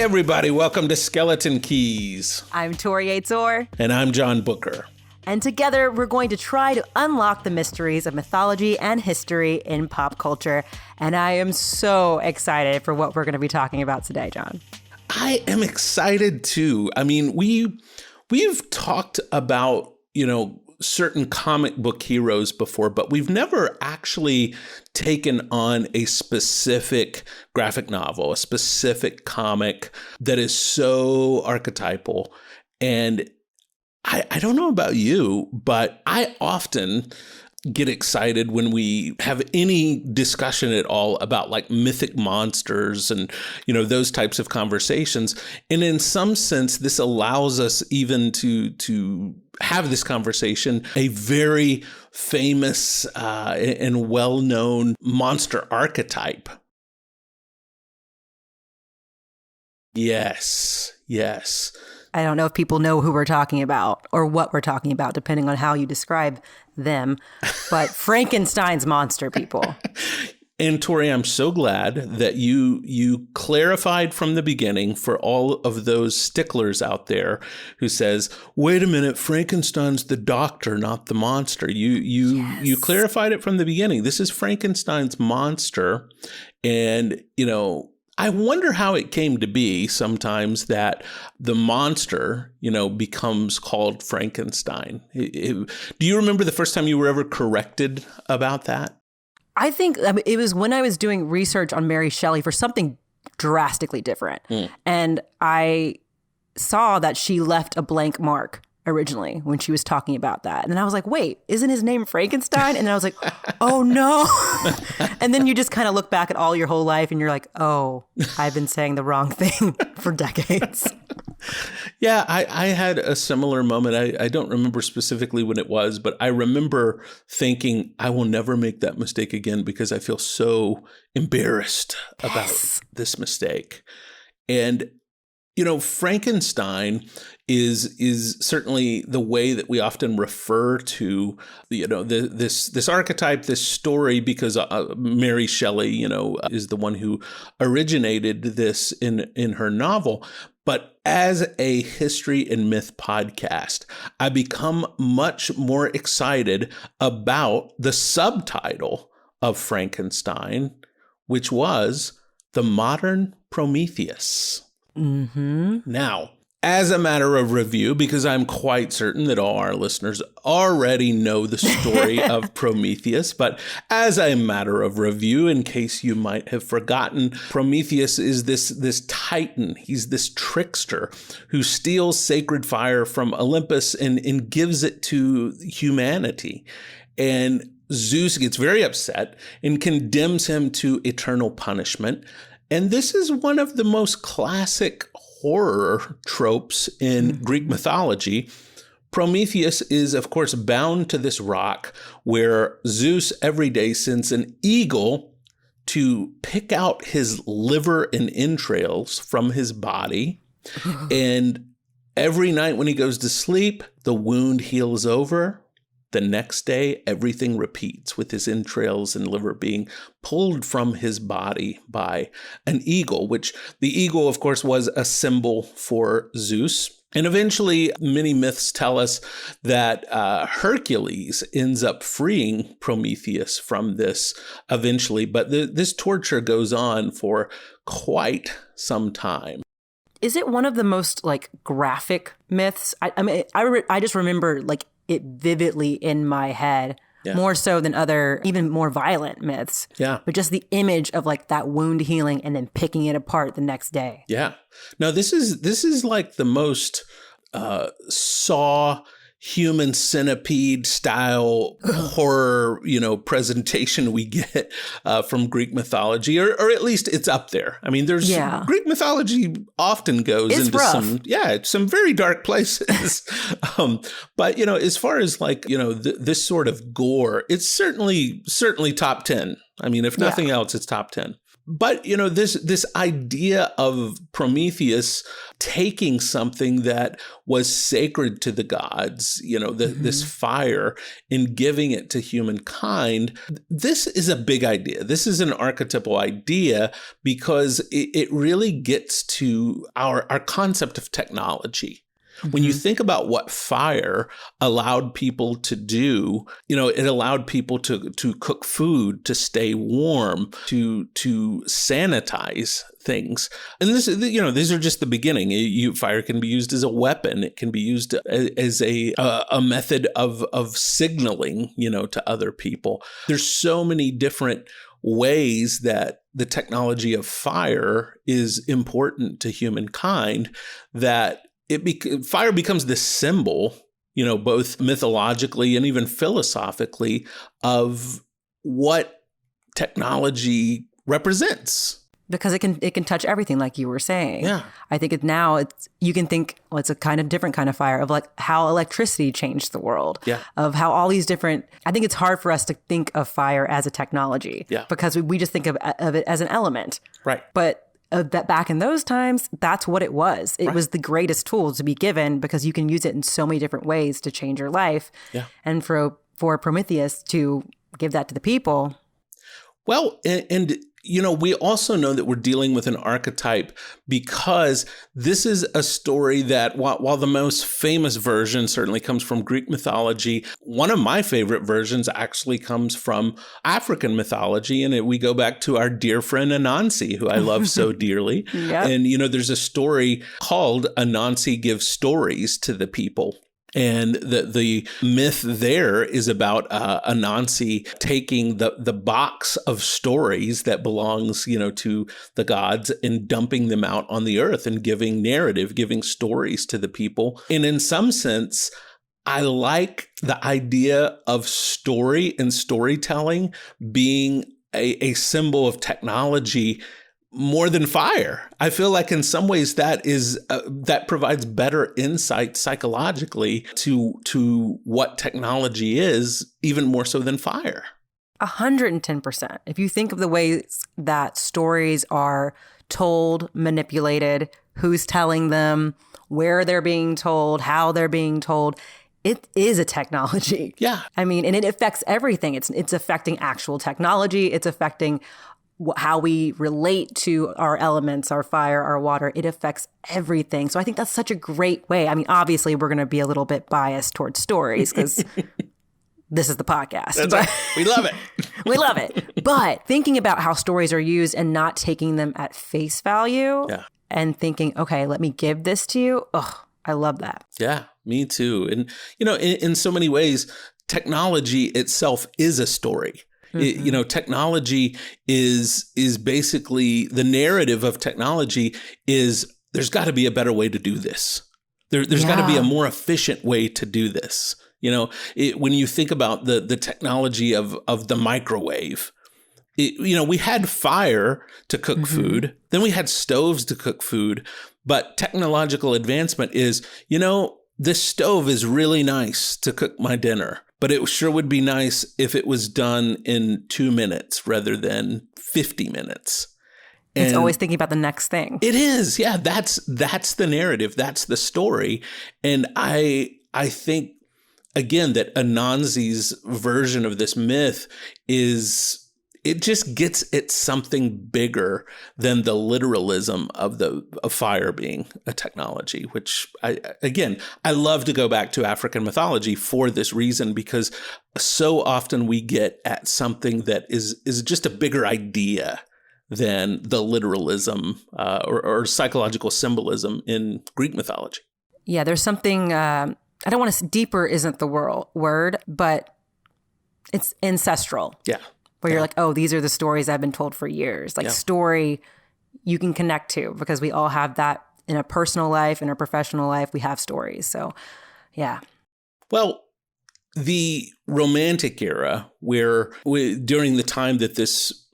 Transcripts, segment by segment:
everybody. Welcome to Skeleton Keys. I'm Torri and And I'm John Booker. And together, we're going to try to unlock the mysteries of mythology and history in pop culture. And I am so excited for what we're going to be talking about today, John. I am excited too. I mean, we've talked about, certain comic book heroes before, but we've never actually taken on a specific graphic novel, a specific comic that is so archetypal. And I don't know about you, but I often get excited when we have any discussion at all about like mythic monsters and, those types of conversations. And in some sense, this allows us even to have this conversation, a very famous and well-known monster archetype. Yes. I don't know if people know who we're talking about or what we're talking about, depending on how you describe them, but Frankenstein's monster people. And Torri, I'm so glad that you clarified from the beginning for all of those sticklers out there who says, wait a minute, Frankenstein's the doctor, not the monster. You clarified it from the beginning. This is Frankenstein's monster. And, I wonder how it came to be sometimes that the monster, becomes called Frankenstein. Do you remember the first time you were ever corrected about that? I think it was when I was doing research on Mary Shelley for something drastically different. And I saw that she left a blank mark originally when she was talking about that. And then I was like, wait, isn't his name Frankenstein? And then I was like, oh no. And then you just kind of look back at all your whole life and you're like, oh, I've been saying the wrong thing for decades. Yeah, I had a similar moment. I don't remember specifically when it was, but I remember thinking I will never make that mistake again because I feel so embarrassed about this mistake. And Frankenstein is certainly the way that we often refer to, this archetype, this story, because Mary Shelley, is the one who originated this in her novel. But as a history and myth podcast, I become much more excited about the subtitle of Frankenstein, which was The Modern Prometheus. Mm-hmm. Now, as a matter of review, because I'm quite certain that all our listeners already know the story of Prometheus, but as a matter of review, in case you might have forgotten, Prometheus is this titan. He's this trickster who steals sacred fire from Olympus and gives it to humanity. And Zeus gets very upset and condemns him to eternal punishment. And this is one of the most classic horror tropes in Greek mythology. Prometheus is, of course, bound to this rock where Zeus every day sends an eagle to pick out his liver and entrails from his body. And every night when he goes to sleep, the wound heals over. The next day, everything repeats with his entrails and liver being pulled from his body by an eagle, which the eagle, of course, was a symbol for Zeus. And eventually, many myths tell us that Hercules ends up freeing Prometheus from this eventually. But this torture goes on for quite some time. Is it one of the most graphic myths? I just remember it vividly in my head, more so than other, even more violent myths. Yeah. But just the image of that wound healing and then picking it apart the next day. Yeah. No, this is like the most Saw human centipede style horror, presentation we get from Greek mythology, or at least it's up there. I mean, Greek mythology often goes into rough. some very dark places. But, as far as this sort of gore, it's certainly top 10. I mean, if nothing else, it's top 10. But, this idea of Prometheus taking something that was sacred to the gods, this fire, and giving it to humankind, this is a big idea. This is an archetypal idea because it really gets to our concept of technology. When you think about what fire allowed people to do, it allowed people to cook food, to stay warm, to sanitize things. And these are just the beginning. Fire can be used as a weapon. It can be used as a method of signaling, to other people. There's so many different ways that the technology of fire is important to humankind that fire becomes this symbol, both mythologically and even philosophically, of what technology represents. Because it can touch everything, like you were saying. Yeah. I think you can think, it's a kind of different kind of fire of like how electricity changed the world. Yeah. Of how all these different, I think it's hard for us to think of fire as a technology. Yeah. Because we just think of it as an element. Right. But that back in those times, that's what it was. It Right. was the greatest tool to be given because you can use it in so many different ways to change your life. Yeah. And for Prometheus to give that to the people. Well, and we also know that we're dealing with an archetype because this is a story that while the most famous version certainly comes from Greek mythology, one of my favorite versions actually comes from African mythology. And we go back to our dear friend Anansi, who I love so dearly. Yep. And, there's a story called Anansi Gives Stories to the People. And the myth there is about Anansi taking the box of stories that belongs, to the gods and dumping them out on the earth and giving stories to the people. And in some sense, I like the idea of story and storytelling being a symbol of technology more than fire. I feel like in some ways that provides better insight psychologically to what technology is, even more so than fire. 110%. If you think of the ways that stories are told, manipulated, who's telling them, where they're being told, how they're being told, it is a technology. Yeah. I mean, and it affects everything. It's affecting actual technology. It's affecting how we relate to our elements, our fire, our water. It affects everything. So I think that's such a great way. I mean, obviously, we're going to be a little bit biased towards stories because this is the podcast. That's right. We love it. We love it. But thinking about how stories are used and not taking them at face value and thinking, okay, let me give this to you. Oh, I love that. Yeah, me too. And, in so many ways, technology itself is a story. Technology is basically the narrative of technology is there's got to be a better way to do this. There's got to be a more efficient way to do this. When you think about the technology of the microwave, we had fire to cook food, then we had stoves to cook food, but technological advancement is, this stove is really nice to cook my dinner. But it sure would be nice if it was done in 2 minutes rather than 50 minutes. And it's always thinking about the next thing. It is. Yeah, that's the narrative. That's the story. And I think, again, that Anansi's version of this myth it just gets at something bigger than the literalism of fire being a technology, which I love to go back to African mythology for this reason, because so often we get at something that is just a bigger idea than the literalism or psychological symbolism in Greek mythology. Yeah, there's something, I don't want to, deeper isn't the word, but it's ancestral. Yeah. Where you're like, oh, these are the stories I've been told for years. Like story you can connect to because we all have that in a personal life, in a professional life, we have stories. So, yeah. Well, the Romantic era, where during the time that this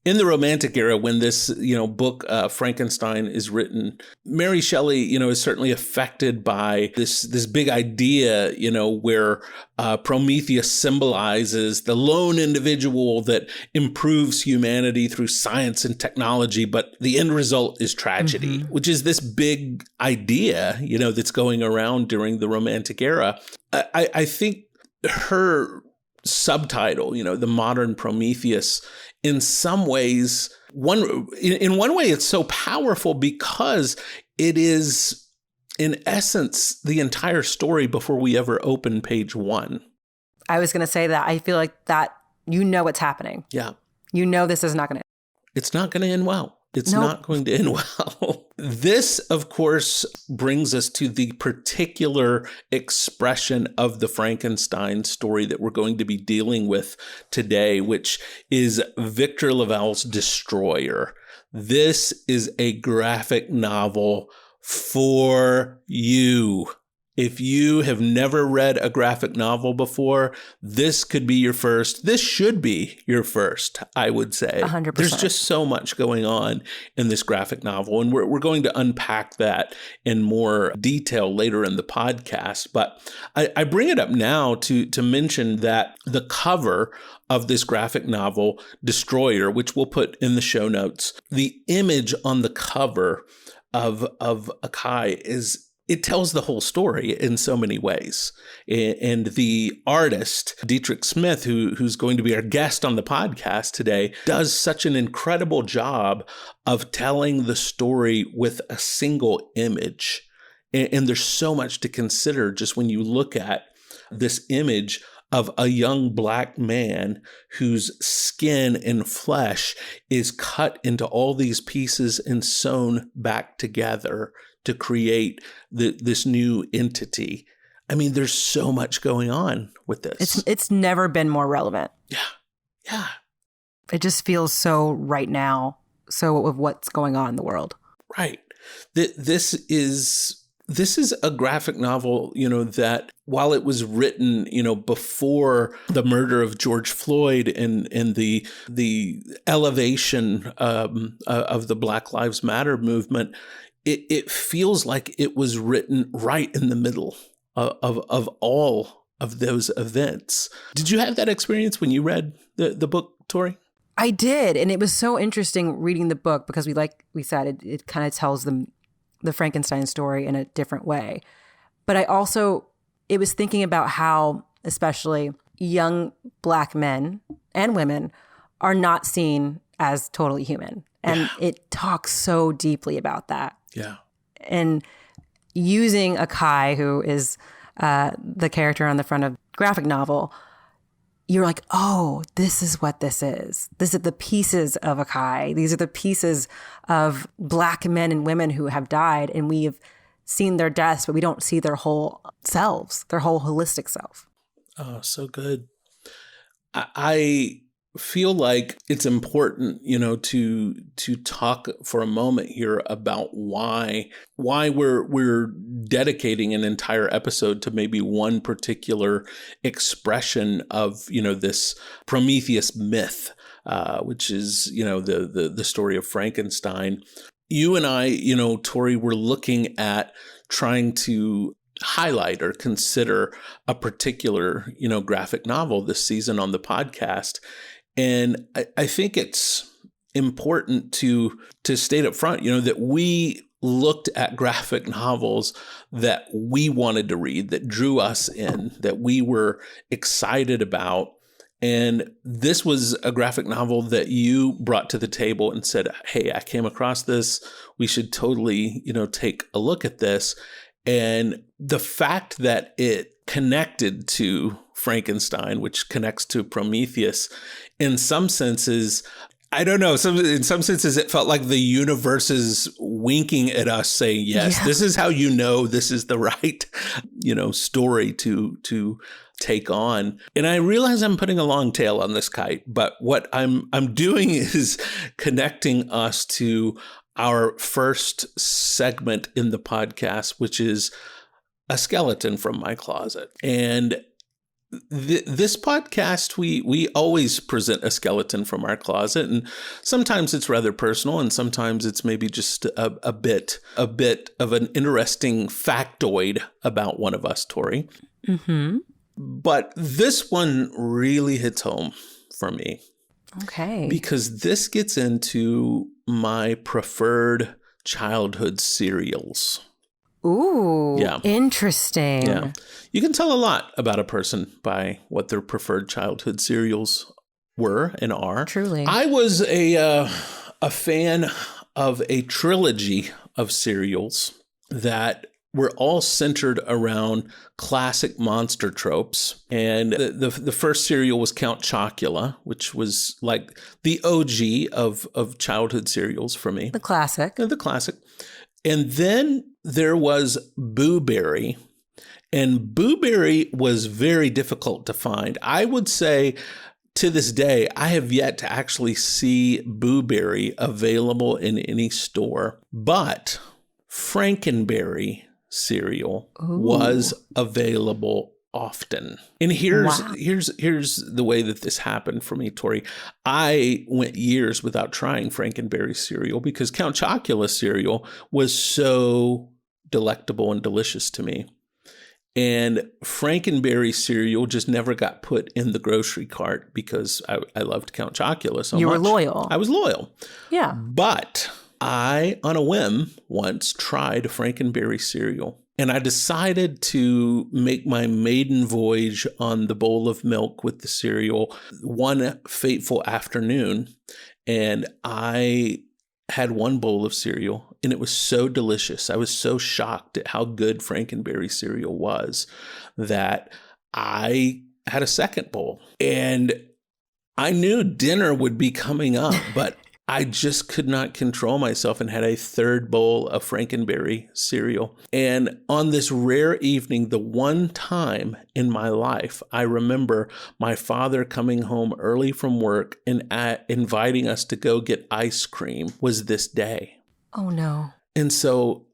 in the Romantic era, when this, book, Frankenstein, is written, Mary Shelley, is certainly affected by this big idea, where Prometheus symbolizes the lone individual that improves humanity through science and technology, but the end result is tragedy, which is this big idea, that's going around during the Romantic era. I think her subtitle, the modern Prometheus, in some ways, in one way, it's so powerful because it is, in essence, the entire story before we ever open page 1. I was going to say that. I feel like that, what's happening. Yeah. This is not going to. It's not going to end well. It's not going to end well. This, of course, brings us to the particular expression of the Frankenstein story that we're going to be dealing with today, which is Victor Lavelle's Destroyer. This is a graphic novel for you. If you have never read a graphic novel before, this could be your first. This should be your first, I would say. 100%. There's just so much going on in this graphic novel, and we're going to unpack that in more detail later in the podcast. But I bring it up now to mention that the cover of this graphic novel, Destroyer, which we'll put in the show notes, the image on the cover of Akai it tells the whole story in so many ways. And the artist, Dietrich Smith, who's going to be our guest on the podcast today, does such an incredible job of telling the story with a single image. And there's so much to consider just when you look at this image of a young Black man whose skin and flesh is cut into all these pieces and sewn back together to create this new entity. I mean, there's so much going on with this. It's never been more relevant. Yeah. It just feels so right now, so of what's going on in the world. Right. This is a graphic novel, that while it was written, before the murder of George Floyd and the elevation of the Black Lives Matter movement, it feels like it was written right in the middle of all of those events. Did you have that experience when you read the book, Torri? I did. And it was so interesting reading the book because we said, it kind of tells the Frankenstein story in a different way. But it was thinking about how especially young Black men and women are not seen as totally human. And it talks so deeply about that. Yeah. And using Akai, who is the character on the front of graphic novel, you're like, oh, this is what this is. This is the pieces of Akai. These are the pieces of Black men and women who have died, and we have seen their deaths, but we don't see their whole selves, their whole holistic self. Oh, so good. I feel like it's important, to talk for a moment here about why we're dedicating an entire episode to maybe one particular expression of, this Prometheus myth, which is, the story of Frankenstein. You and I, Torri, were looking at trying to highlight or consider a particular, graphic novel this season on the podcast. And I think it's important to state up front, that we looked at graphic novels that we wanted to read, that drew us in, that we were excited about. And this was a graphic novel that you brought to the table and said, hey, I came across this. We should totally, take a look at this. And the fact that it connected to Frankenstein, which connects to Prometheus, in some senses, I don't know, in some senses it felt like the universe is winking at us saying, yes, this is how this is the right, story to take on. And I realize I'm putting a long tail on this kite, but what I'm doing is connecting us to our first segment in the podcast, which is a skeleton from my closet. And this podcast, we always present a skeleton from our closet, and sometimes it's rather personal, and sometimes it's maybe just a bit of an interesting factoid about one of us, Torri. Mm-hmm. But this one really hits home for me. Okay. Because this gets into my preferred childhood cereals. Ooh, yeah. Interesting. Yeah. You can tell a lot about a person by what their preferred childhood cereals were and are. Truly. I was a fan of a trilogy of cereals that were all centered around classic monster tropes. And the first cereal was Count Chocula, which was like the OG of childhood cereals for me. The classic. The classic. And then there was Boo Berry. And Boo Berry was very difficult to find. I would say to this day, I have yet to actually see Boo Berry available in any store. But Frankenberry cereal was available often. And here's the way that this happened for me, Torri. I went years without trying Frankenberry cereal because Count Chocula cereal was so delectable and delicious to me. And Frankenberry cereal just never got put in the grocery cart because I loved Count Chocula so much. You were loyal. I was loyal. Yeah. But I, on a whim, once tried Frankenberry cereal. And I decided to make my maiden voyage on the bowl of milk with the cereal one fateful afternoon. And I had one bowl of cereal, and it was so delicious. I was so shocked at how good Frankenberry cereal was that I had a second bowl. And I knew dinner would be coming up, but I just could not control myself and had a third bowl of Frankenberry cereal. And on this rare evening, the one time in my life, I remember my father coming home early from work and inviting us to go get ice cream was this day. Oh, no. And so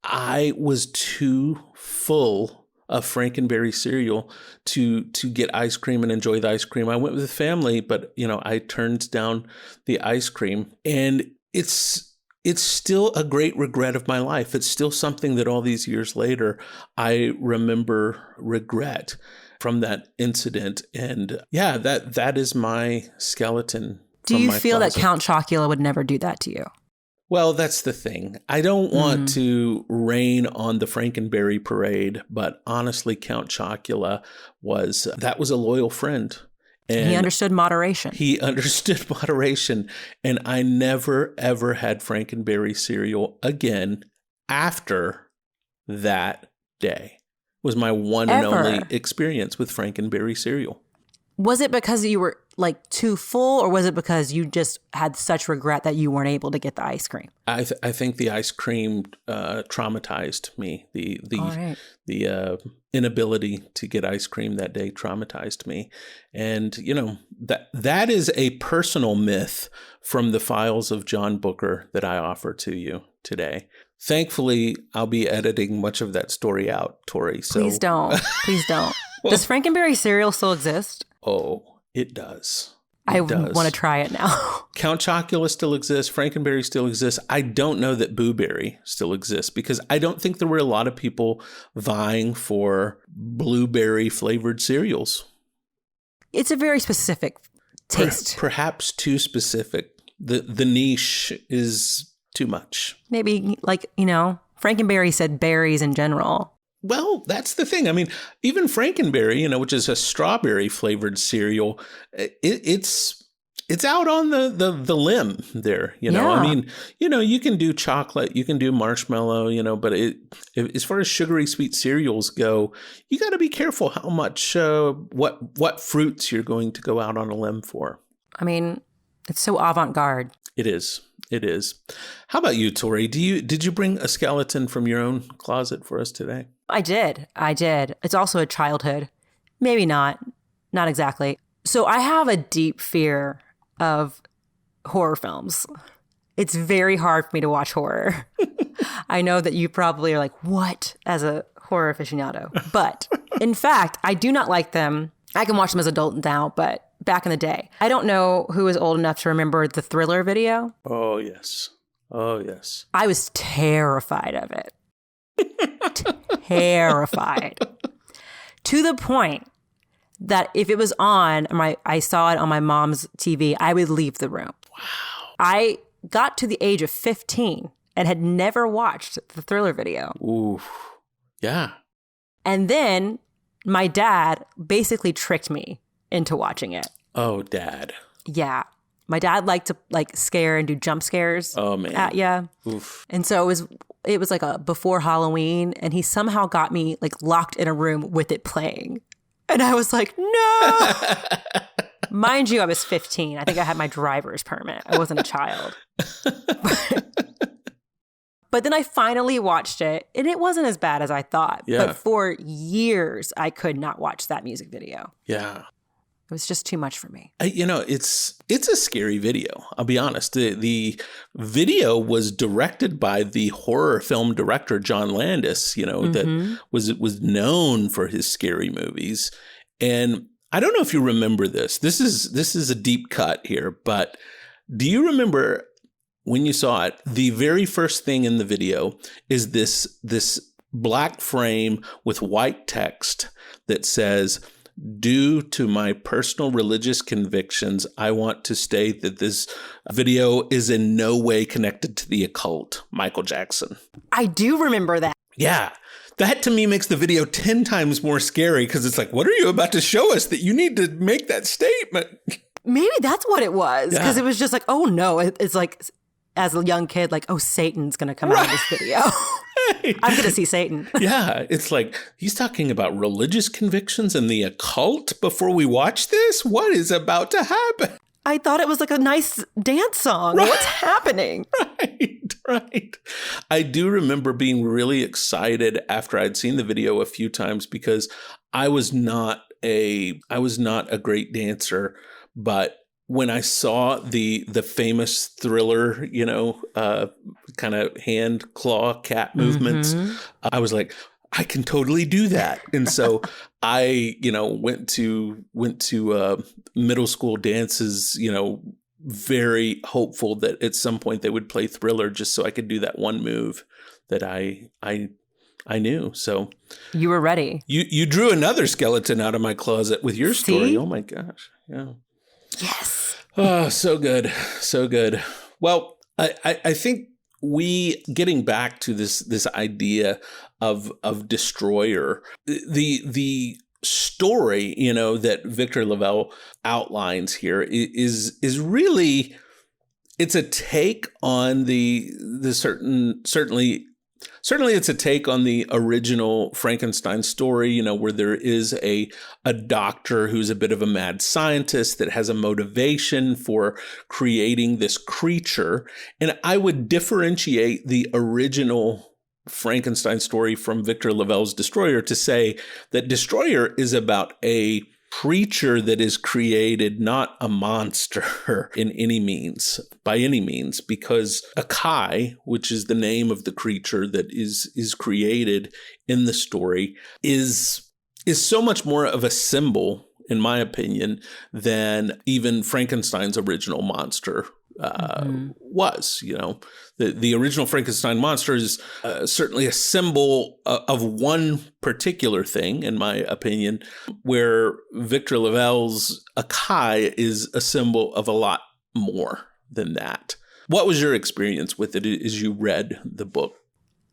I was too full of Frankenberry cereal to get ice cream and enjoy the ice cream. I went with the family, but I turned down the ice cream, and it's still a great regret of my life. It's still something that all these years later I remember regret from that incident. And yeah, that is my skeleton. Do you feel closet. that Count Chocula would never do that to you? Well, that's the thing. I don't want to rain on the Frankenberry parade, but honestly, Count Chocula was a loyal friend. And he understood moderation. He understood moderation. And I never, ever had Frankenberry cereal again after that day. It was my one and only experience with Frankenberry cereal. Was it because you were too full, or was it because you just had such regret that you weren't able to get the ice cream? I think the ice cream traumatized me. The inability to get ice cream that day traumatized me. And, that is a personal myth from the files of John Booker that I offer to you today. Thankfully, I'll be editing much of that story out, Torri. So Please don't. Please don't. Does Frankenberry cereal still exist? Oh, it does. I want to try it now. Count Chocula still exists. Frankenberry still exists. I don't know that Boo Berry still exists because I don't think there were a lot of people vying for blueberry flavored cereals. It's a very specific taste. Perhaps too specific. The niche is too much. Maybe Frankenberry said berries in general. Well, that's the thing. I mean, even Frankenberry, which is a strawberry flavored cereal, it's out on the limb there. Yeah. I mean, you can do chocolate, you can do marshmallow, but as far as sugary sweet cereals go, you got to be careful how much what fruits you're going to go out on a limb for. I mean, it's so avant-garde. It is. It is. How about you, Torri? Did you bring a skeleton from your own closet for us today? I did. It's also a childhood. Maybe not exactly. So I have a deep fear of horror films. It's very hard for me to watch horror. I know that you probably are like, what, as a horror aficionado? But in fact, I do not like them I can watch them as an adult now, but back in the day. I don't know who is old enough to remember the Thriller video. Oh, yes. Oh, yes. I was terrified of it. Terrified. To the point that if it was on, I saw it on my mom's TV, I would leave the room. Wow. I got to the age of 15 and had never watched the Thriller video. Ooh. Yeah. And then my dad basically tricked me into watching it. Oh, Dad. Yeah. My dad liked to scare and do jump scares at ya. Oof. And so it was like a before Halloween, and he somehow got me locked in a room with it playing. And I was like, no. Mind you, I was 15. I think I had my driver's permit. I wasn't a child. But then I finally watched it, and it wasn't as bad as I thought. Yeah. But for years, I could not watch that music video. Yeah. It was just too much for me. It's a scary video. I'll be honest. The video was directed by the horror film director John Landis, that was known for his scary movies. And I don't know if you remember this. This is a deep cut here, but do you remember when you saw it? The very first thing in the video is this black frame with white text that says, "Due to my personal religious convictions, I want to state that this video is in no way connected to the occult. Michael Jackson." I do remember that. Yeah. That to me makes the video 10 times more scary because it's like, what are you about to show us that you need to make that statement? Maybe that's what it was. Because it was just like, oh no. It's like, as a young kid, oh, Satan's going to come out of this video. I'm going to see Satan. Yeah. It's like, he's talking about religious convictions and the occult before we watch this? What is about to happen? I thought it was a nice dance song. Right. What's happening? Right. I do remember being really excited after I'd seen the video a few times because I was not a great dancer, but when I saw the famous Thriller, kind of hand claw cat movements, I was like, I can totally do that. And so I, went to middle school dances, very hopeful that at some point they would play Thriller just so I could do that one move that I knew. So you were ready. You drew another skeleton out of my closet with your story. Oh my gosh. Yeah. Yes. Oh, so good. So good. Well, I think getting back to this idea of destroyer, the story, that Victor Lavelle outlines here is really, it's a take on certainly it's a take on the original Frankenstein story, where there is a doctor who's a bit of a mad scientist that has a motivation for creating this creature. And I would differentiate the original Frankenstein story from Victor Lavelle's Destroyer to say that Destroyer is about a creature that is created, not a monster by any means, because Akai, which is the name of the creature that is created in the story, is so much more of a symbol, in my opinion, than even Frankenstein's original monster was. The original Frankenstein monster is certainly a symbol of one particular thing, in my opinion, where Victor Lavelle's Akai is a symbol of a lot more than that. What was your experience with it as you read the book?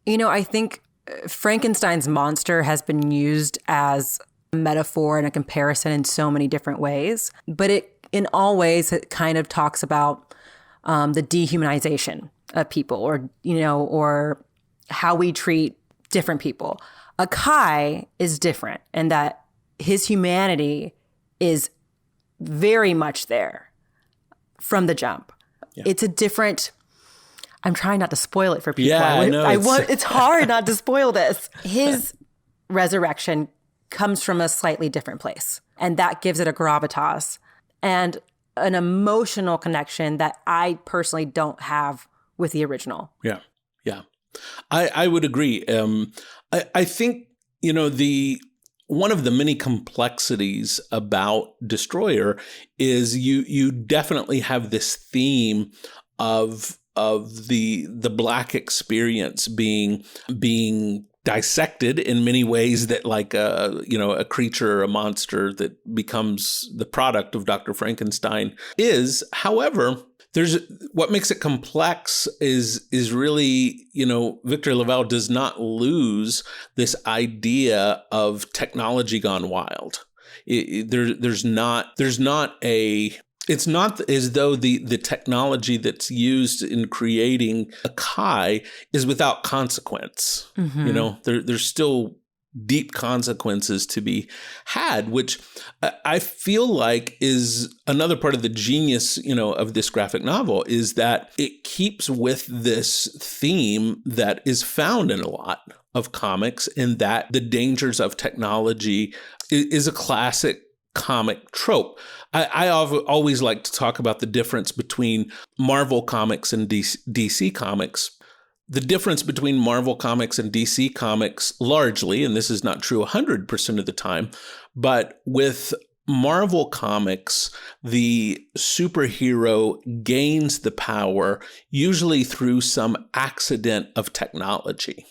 I think Frankenstein's monster has been used as a metaphor and a comparison in so many different ways, but in all ways, it kind of talks about the dehumanization of people, or how we treat different people. Akai is different in that his humanity is very much there from the jump. Yeah. It's a different. I'm trying not to spoil it for people. Yeah, I know. It's hard not to spoil this. His resurrection comes from a slightly different place, and that gives it a gravitas and an emotional connection that I personally don't have with the original. Yeah. I would agree. I think, one of the many complexities about Destroyer is you definitely have this theme of the Black experience being dissected in many ways, that like a creature or a monster that becomes the product of Dr. Frankenstein is. However, there's what makes it complex is really, Victor Lavelle does not lose this idea of technology gone wild. It's not as though the technology that's used in creating a Kai is without consequence. Mm-hmm. There's still deep consequences to be had, which I feel like is another part of the genius, of this graphic novel, is that it keeps with this theme that is found in a lot of comics, in that the dangers of technology is a classic comic trope. I always like to talk about the difference between Marvel comics and DC comics. The difference between Marvel comics and DC comics largely, and this is not true 100% of the time, but with Marvel comics, the superhero gains the power usually through some accident of technology.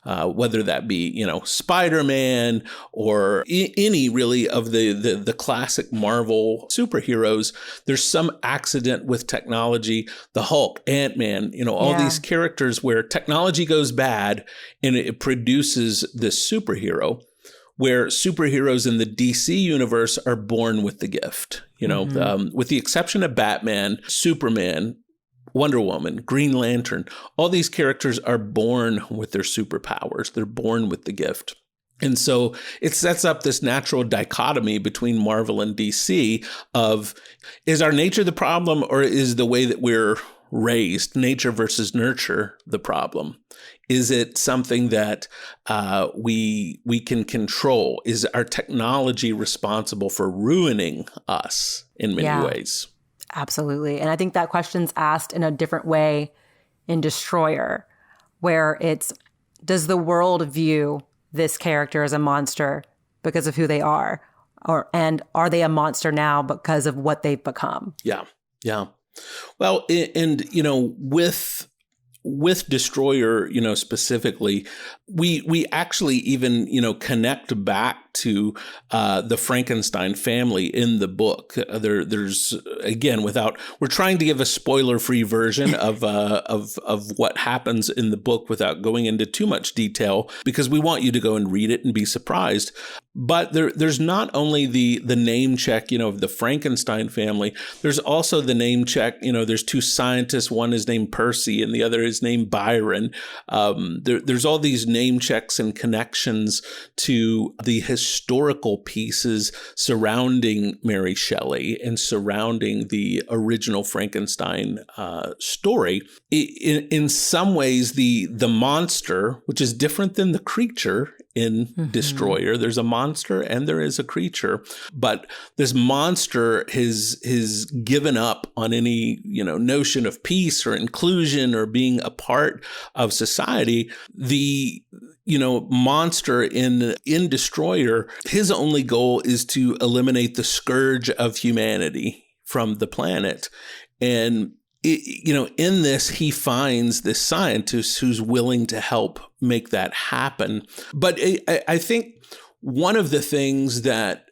Whether that be, Spider-Man or any really of the classic Marvel superheroes, there's some accident with technology. The Hulk, Ant-Man, all these characters where technology goes bad and it produces this superhero, where superheroes in the DC universe are born with the gift. With the exception of Batman, Superman, Wonder Woman, Green Lantern, all these characters are born with their superpowers. They're born with the gift. And so it sets up this natural dichotomy between Marvel and DC of, is our nature the problem, or is the way that we're raised, nature versus nurture, the problem? Is it something that we can control? Is our technology responsible for ruining us in many ways? Absolutely. And I think that question's asked in a different way in Destroyer, where it's, does the world view this character as a monster because of who they are? And are they a monster now because of what they've become? Yeah. Well, and, with Destroyer, specifically, we actually even, connect back to the Frankenstein family in the book. There's again, we're trying to give a spoiler-free version of what happens in the book without going into too much detail, because we want you to go and read it and be surprised. But there's not only the name check, of the Frankenstein family. There's also the name check. There's two scientists. One is named Percy, and the other is named Byron. There's all these name checks and connections to the historical pieces surrounding Mary Shelley and surrounding the original Frankenstein story. In some ways, the monster, which is different than the creature in Destroyer, there's a monster and there is a creature, but this monster has given up on any notion of peace or inclusion or being a part of society. The monster in Destroyer, his only goal is to eliminate the scourge of humanity from the planet. And in this, he finds this scientist who's willing to help make that happen. But I think one of the things that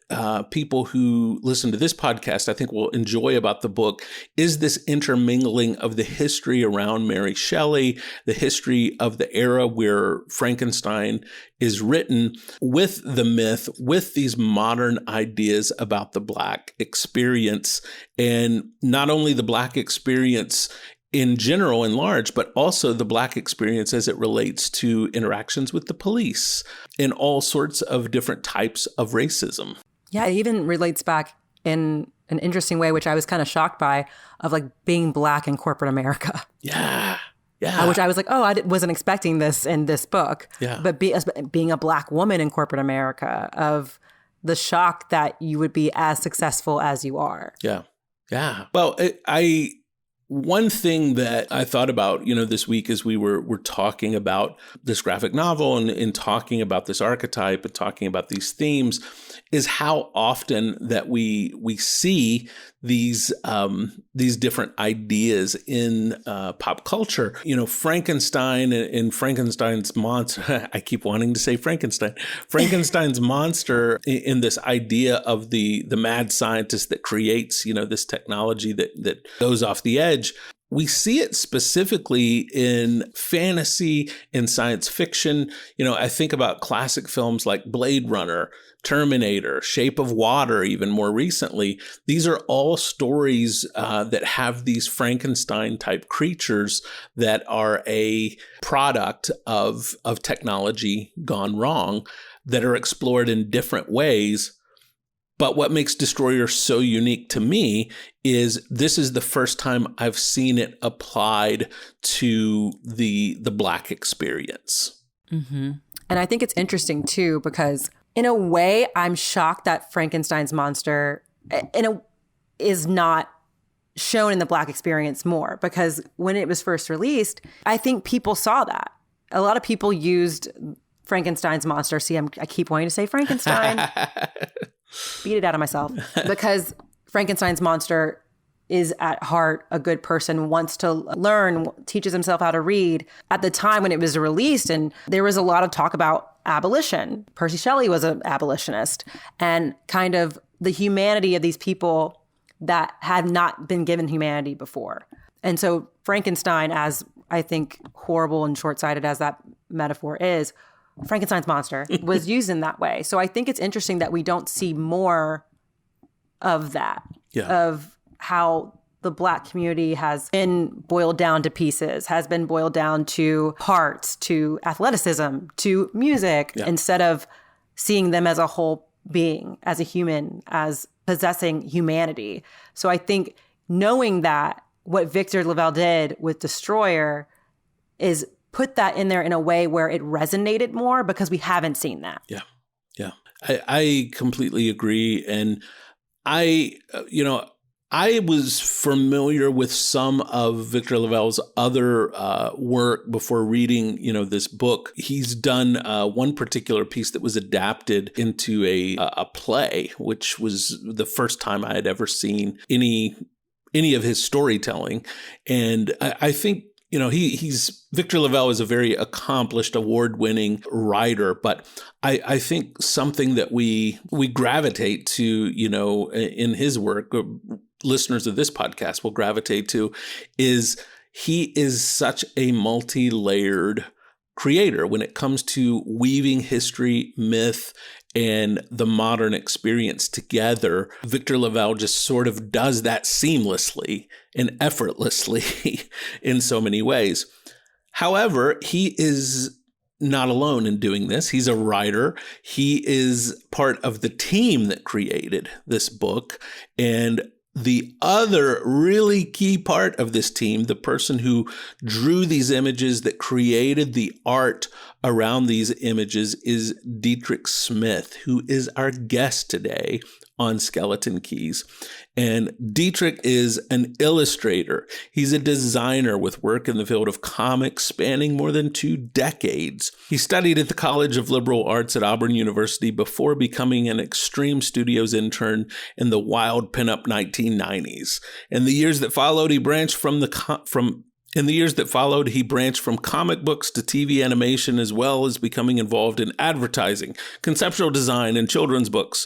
people who listen to this podcast, I think, will enjoy about the book is this intermingling of the history around Mary Shelley, the history of the era where Frankenstein is written, with the myth, with these modern ideas about the Black experience, and not only the Black experience in general and large, but also the Black experience as it relates to interactions with the police and all sorts of different types of racism. Yeah, it even relates back in an interesting way, which I was kind of shocked by, of like being Black in corporate America. Yeah. Which I was like, I wasn't expecting this in this book. Yeah. But being a Black woman in corporate America, of the shock that you would be as successful as you are. Yeah. Well, one thing that I thought about, this week as we're talking about this graphic novel and talking about this archetype and talking about these themes is how often that we see these different ideas in pop culture. Frankenstein and Frankenstein's monster. I keep wanting to say Frankenstein. Frankenstein's monster in this idea of the mad scientist that creates, this technology that goes off the edge. We see it specifically in fantasy, in science fiction. I think about classic films like Blade Runner, Terminator, Shape of Water, even more recently. These are all stories that have these Frankenstein-type creatures that are a product of technology gone wrong that are explored in different ways. But what makes Destroyer so unique to me is this is the first time I've seen it applied to the Black experience. Mm-hmm. And I think it's interesting, too, because in a way, I'm shocked that Frankenstein's monster is not shown in the Black experience more, because when it was first released, I think people saw that. A lot of people used Frankenstein's monster. See, I keep wanting to say Frankenstein. Beat it out of myself. Because Frankenstein's monster is at heart a good person, wants to learn, teaches himself how to read. At the time when it was released, and there was a lot of talk about abolition. Percy Shelley was an abolitionist, and kind of the humanity of these people that had not been given humanity before. And so Frankenstein, as I think horrible and short-sighted as that metaphor is, Frankenstein's monster was used in that way. So I think it's interesting that we don't see more of that, of how the Black community has been boiled down to pieces, has been boiled down to parts, to athleticism, to music, instead of seeing them as a whole being, as a human, as possessing humanity. So I think knowing that, what Victor Lavelle did with Destroyer is put that in there in a way where it resonated more, because we haven't seen that. Yeah. I completely agree. And I was familiar with some of Victor Lavelle's other work before reading, this book. He's done one particular piece that was adapted into a play, which was the first time I had ever seen any of his storytelling. And I think, Victor Lavelle is a very accomplished, award-winning writer, but I think something that we gravitate to, in his work, listeners of this podcast will gravitate to, is he is such a multi-layered creator when it comes to weaving history, myth, and the modern experience together. Victor Lavelle just sort of does that seamlessly and effortlessly in so many ways. However, he is not alone in doing this. He's a writer. He is part of the team that created this book. And the other really key part of this team, the person who drew these images, that created the art around these images, is Dietrich Smith, who is our guest today on Skeleton Keys. And Dietrich is an illustrator. He's a designer with work in the field of comics spanning more than 2 decades. He studied at the College of Liberal Arts at Auburn University before becoming an Extreme Studios intern in the wild pinup 1990s. In the years that followed, he branched from comic books to TV animation, as well as becoming involved in advertising, conceptual design, and children's books.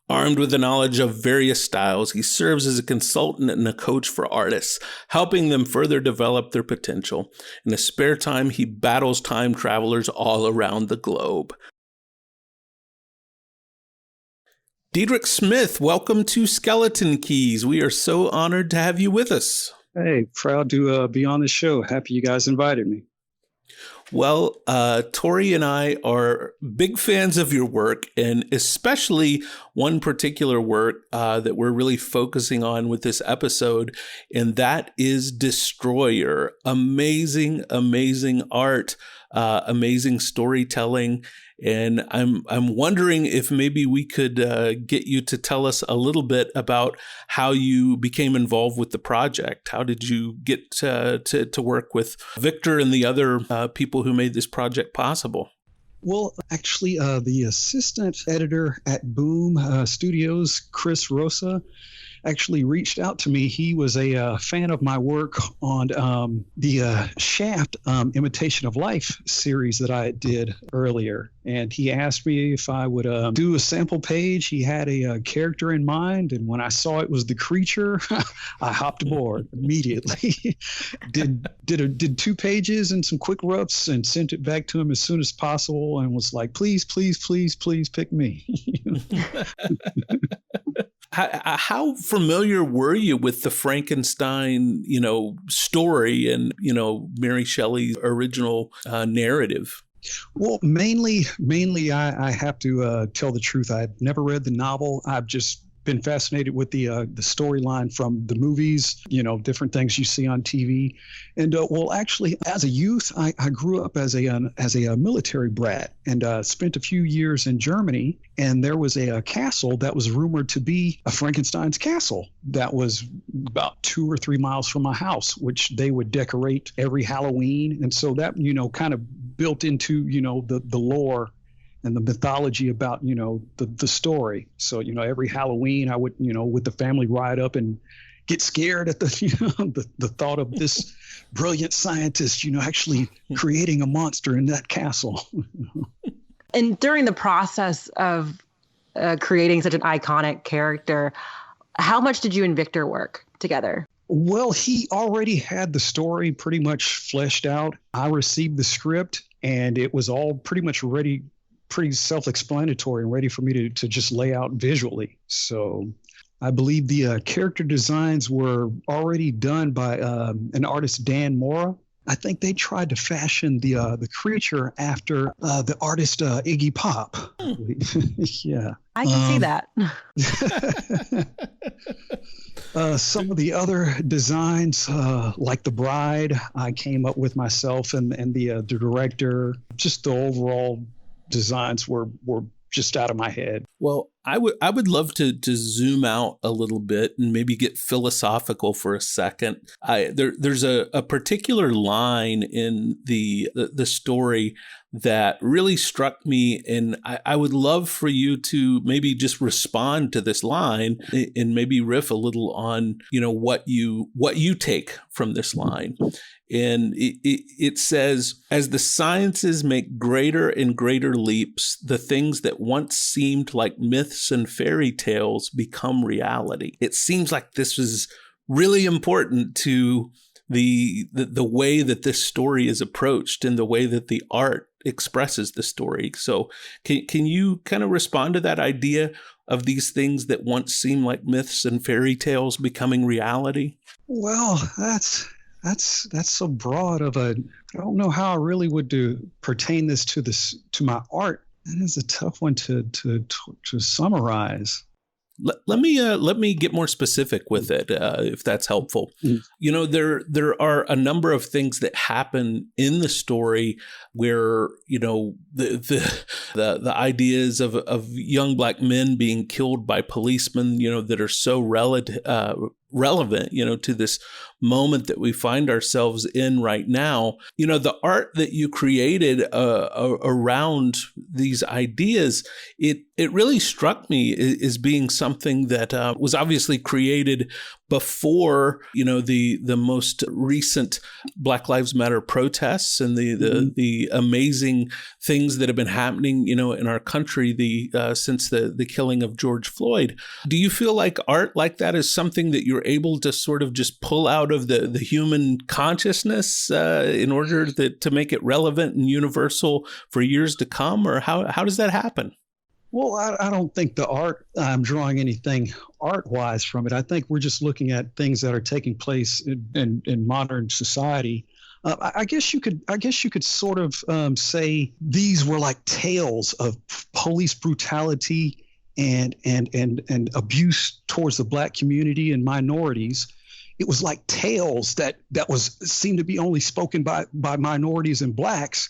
Armed with the knowledge of various styles, he serves as a consultant and a coach for artists, helping them further develop their potential. In his spare time, he battles time travelers all around the globe. Dietrich Smith, welcome to Skeleton Keys. We are so honored to have you with us. Hey, proud to be on the show. Happy you guys invited me. Well, Torri and I are big fans of your work, and especially one particular work that we're really focusing on with this episode, and that is Destroyer. Amazing, amazing art, amazing storytelling. And I'm wondering if maybe we could get you to tell us a little bit about how you became involved with the project. How did you get to work with Victor and the other people who made this project possible? Well, actually, the assistant editor at Boom Studios, Chris Rosa, actually reached out to me. He was a fan of my work on the Shaft Imitation of Life series that I did earlier. And he asked me if I would do a sample page. He had a character in mind. And when I saw it was the creature, I hopped aboard immediately. did 2 pages and some quick roughs and sent it back to him as soon as possible and was like, please, please, please, please pick me. How familiar were you with the Frankenstein, story and, Mary Shelley's original narrative? Well, mainly, I have to tell the truth. I've never read the novel. I've just been fascinated with the storyline from the movies, different things you see on TV. And well, actually, as a youth, I grew up as a military brat and spent a few years in Germany. And there was a castle that was rumored to be a Frankenstein's castle that was about 2 or 3 miles from my house, which they would decorate every Halloween. And so that, kind of built into, the lore and the mythology about, the story. So, every Halloween I would, with the family ride up and get scared at the thought of this brilliant scientist, actually creating a monster in that castle. And during the process of creating such an iconic character, how much did you and Victor work together? Well, he already had the story pretty much fleshed out. I received the script and it was all pretty much ready, pretty self-explanatory and ready for me to just lay out visually. So I believe the character designs were already done by an artist, Dan Mora. I think they tried to fashion the creature after the artist Iggy Pop. Yeah. I can see that. Some of the other designs, like the bride, I came up with myself and the director. Just the overall designs were just out of my head. Well, I would love to zoom out a little bit and maybe get philosophical for a second. There's a particular line in the story that really struck me, and I would love for you to maybe just respond to this line and maybe riff a little on what you take from this line. And it says, as the sciences make greater and greater leaps, the things that once seemed like myths and fairy tales become reality. It seems like this was really important to the way that this story is approached and the way that the art expresses the story. So can you kind of respond to that idea of these things that once seemed like myths and fairy tales becoming reality? Well, that's so broad of I don't know how I really would pertain this to my art. That is a tough one to summarize. Let me get more specific with it, if that's helpful. Mm. There are a number of things that happen in the story where the ideas of young black men being killed by policemen, that are so relevant, to this moment that we find ourselves in right now. The art that you created around these ideas, it really struck me as being something that was obviously created before, the most recent Black Lives Matter protests and the amazing things that have been happening, in our country since the killing of George Floyd. Do you feel like art like that is something that you're able to sort of just pull out of the human consciousness in order to make it relevant and universal for years to come? Or how does that happen? Well, I don't think the art, I'm drawing anything art-wise from it. I think we're just looking at things that are taking place in modern society. I guess you could sort of say these were like tales of police brutality and abuse towards the Black community and minorities. It was like tales that seemed to be only spoken by minorities and Blacks,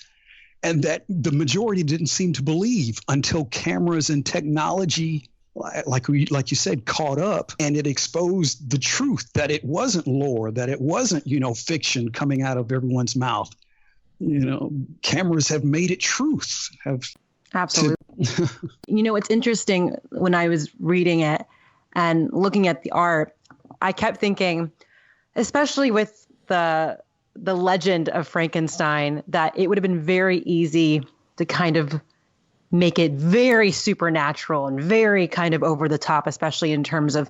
and that the majority didn't seem to believe until cameras and technology, like you said, caught up, and it exposed the truth that it wasn't lore, that it wasn't, fiction coming out of everyone's mouth. Cameras have made it truth. Absolutely. It's interesting, when I was reading it and looking at the art, I kept thinking, especially with the legend of Frankenstein, that it would have been very easy to kind of make it very supernatural and very kind of over the top, especially in terms of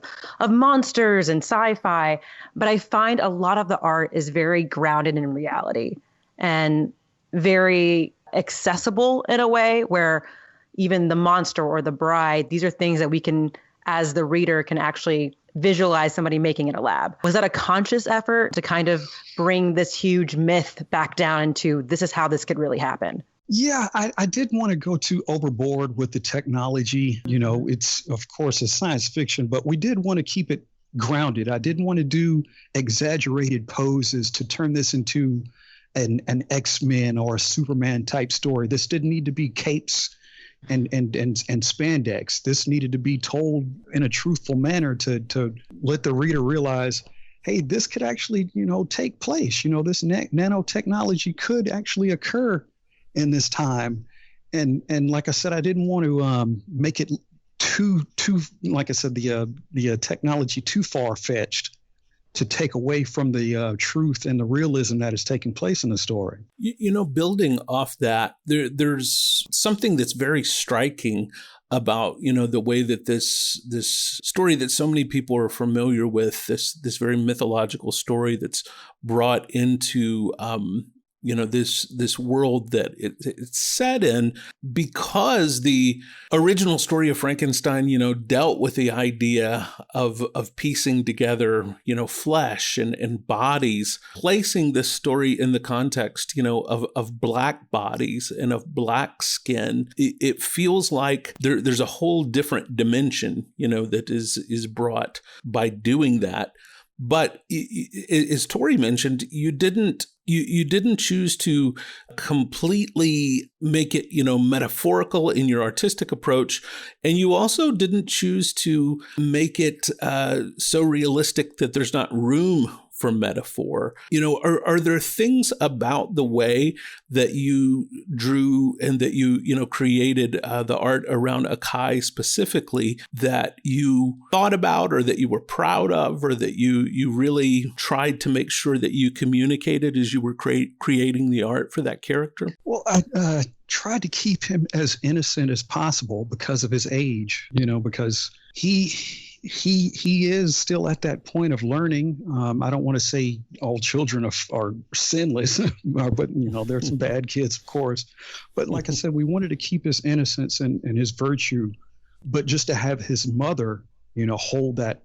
monsters and sci-fi. But I find a lot of the art is very grounded in reality and very accessible in a way where even the monster or the bride, these are things that we can, as the reader, can actually visualize somebody making in a lab. Was that a conscious effort to kind of bring this huge myth back down into this is how this could really happen? Yeah, I didn't want to go too overboard with the technology. It's, of course, it's science fiction, but we did want to keep it grounded. I didn't want to do exaggerated poses to turn this into an X-Men or a Superman type story. This didn't need to be capes and spandex. This needed to be told in a truthful manner to let the reader realize, hey, this could actually, take place. This nanotechnology could actually occur in this time. And like I said, I didn't want to make it too like I said, the technology too far-fetched to take away from the truth and the realism that is taking place in the story. Building off that, there's something that's very striking about, the way that this story that so many people are familiar with, this very mythological story that's brought into this world that it's set in, because the original story of Frankenstein, dealt with the idea of piecing together, flesh and bodies, placing this story in the context, of Black bodies and of Black skin. It feels like there's a whole different dimension, that is brought by doing that. But as Torri mentioned, you didn't choose to completely make it, metaphorical in your artistic approach. And you also didn't choose to make it so realistic that there's not room for metaphor. Are there things about the way that you drew and that you created the art around Akai specifically that you thought about, or that you were proud of, or that you really tried to make sure that you communicated as you were creating the art for that character? Well, I tried to keep him as innocent as possible because of his age, because he is still at that point of learning. I don't want to say all children are sinless, but there's some bad kids, of course. But like I said, we wanted to keep his innocence and his virtue, but just to have his mother, hold that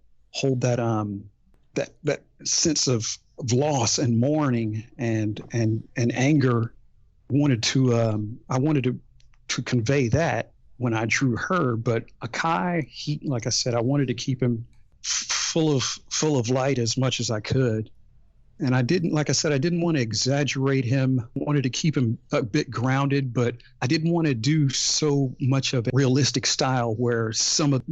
sense of loss and mourning and anger. I wanted to convey that when I drew her. But Akai, like I said, I wanted to keep him full of light as much as I could. And I didn't want to exaggerate him. I wanted to keep him a bit grounded, but I didn't want to do so much of a realistic style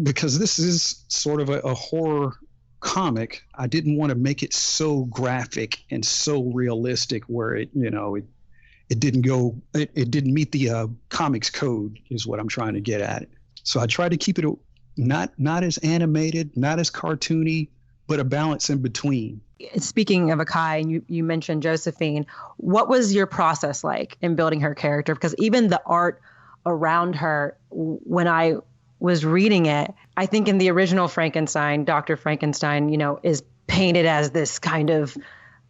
because this is sort of a horror comic. I didn't want to make it so graphic and so realistic where it didn't meet the comics code, is what I'm trying to get at. So I tried to keep it not as animated, not as cartoony, but a balance in between. Speaking of Akai, and you mentioned Josephine, what was your process like in building her character? Because even the art around her, when I was reading it, I think in the original Frankenstein, Dr. Frankenstein, is painted as this kind of